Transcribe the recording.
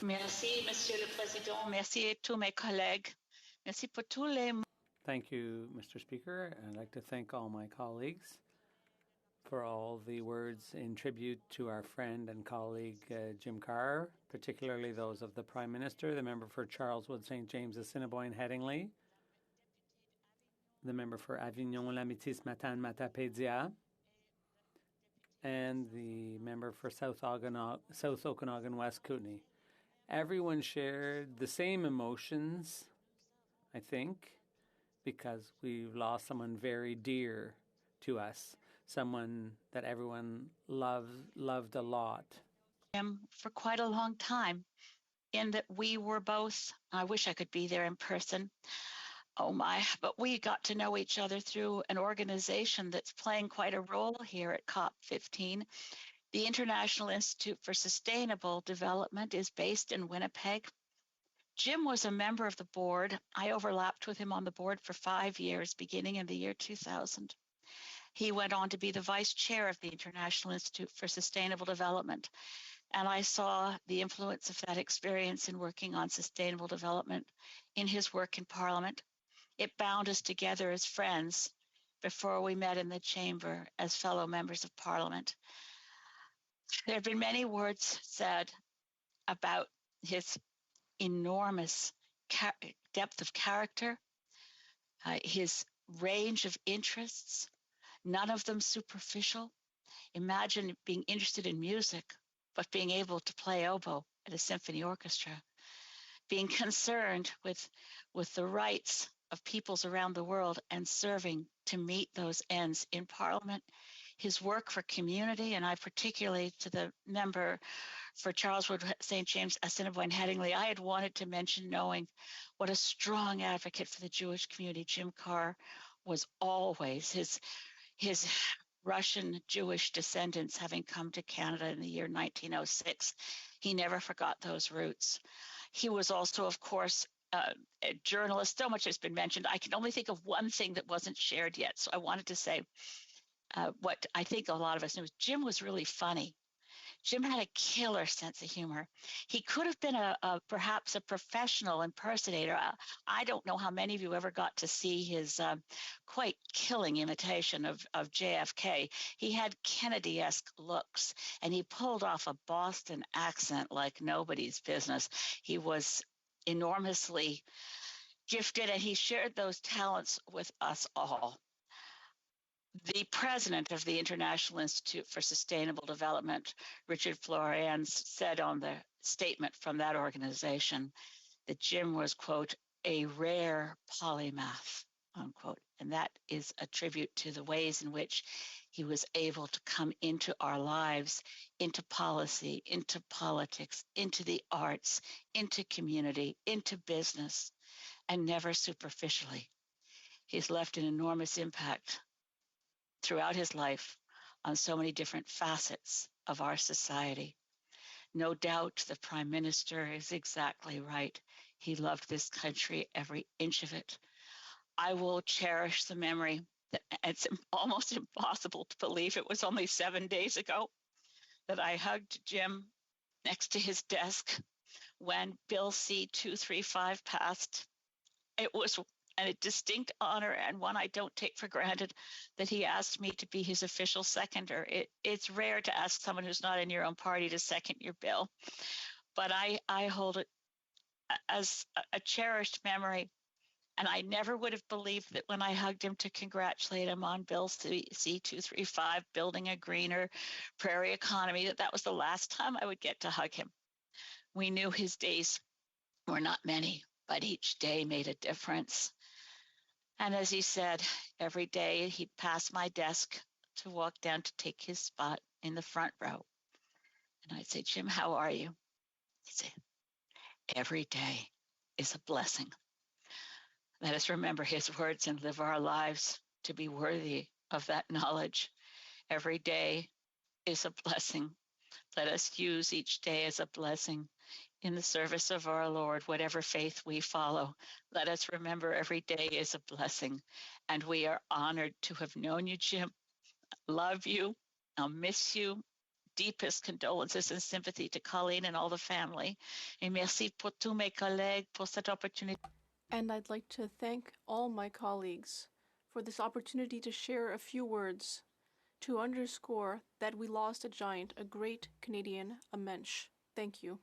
Merci, Monsieur le Président. Merci à tous mes collègues. Merci pour tous les mots. Thank you, Mr. Speaker. I'd like to thank all my colleagues for all the words in tribute to our friend and colleague Jim Carr, particularly those of the Prime Minister, the member for Charleswood, St. James, Assiniboia, and Headingley, the member for Avignon, Mitis, Matane, Matapédia, and the member for South Okanagan, West Kootenay. Everyone shared the same emotions, I think, because we've lost someone very dear to us, someone that everyone loved a lot. For quite a long time, in that we were both, I wish I could be there in person, oh my, but we got to know each other through an organization that's playing quite a role here at COP15. The International Institute for Sustainable Development is based in Winnipeg. Jim was a member of the board. I overlapped with him on the board for 5 years, beginning in the year 2000. He went on to be the vice chair of the International Institute for Sustainable Development. And I saw the influence of that experience in working on sustainable development in his work in Parliament. It bound us together as friends before we met in the chamber as fellow members of Parliament. There have been many words said about his enormous depth of character, his range of interests, none of them superficial. Imagine being interested in music, but being able to play oboe at a symphony orchestra, being concerned with the rights of peoples around the world and serving to meet those ends in Parliament. His work for community, and I particularly to the member for Charleswood, St. James, Assiniboia, and Headingley, I had wanted to mention knowing what a strong advocate for the Jewish community Jim Carr was always. His Russian Jewish descendants having come to Canada in the year 1906, he never forgot those roots. He was also, of course, a journalist. So much has been mentioned. I can only think of one thing that wasn't shared yet. So I wanted to say what I think a lot of us knew. Jim was really funny. Jim had a killer sense of humor. He could have been perhaps a professional impersonator. I don't know how many of you ever got to see his quite killing imitation of JFK. He had Kennedy-esque looks, and he pulled off a Boston accent like nobody's business. He was enormously gifted, and he shared those talents with us all. The president of the International Institute for Sustainable Development, Richard Florians, said on the statement from that organization that Jim was, quote, a rare polymath, unquote. And that is a tribute to the ways in which he was able to come into our lives, into policy, into politics, into the arts, into community, into business, and never superficially. He's left an enormous impact throughout his life on so many different facets of our society. No doubt the Prime Minister is exactly right. He loved this country, every inch of it. I will cherish the memory that it's almost impossible to believe it was only 7 days ago that I hugged Jim next to his desk when Bill C-235 passed. It was a distinct honor and one I don't take for granted that he asked me to be his official seconder. It's rare to ask someone who's not in your own party to second your bill, but I hold it as a cherished memory. And I never would have believed that when I hugged him to congratulate him on Bill C-235, building a greener prairie economy, that was the last time I would get to hug him. We knew his days were not many, but each day made a difference. And as he said, every day he'd pass my desk to walk down to take his spot in the front row. And I'd say, Jim, how are you? He'd say, every day is a blessing. Let us remember his words and live our lives to be worthy of that knowledge. Every day is a blessing. Let us use each day as a blessing in the service of our Lord, whatever faith we follow. Let us remember every day is a blessing. And we are honored to have known you, Jim. Love you. I'll miss you. deepest condolences and sympathy to Colleen and all the family. Et merci pour tous mes collègues pour cette opportunité. And I'd like to thank all my colleagues for this opportunity to share a few words to underscore that we lost a giant, a great Canadian, a mensch. Thank you.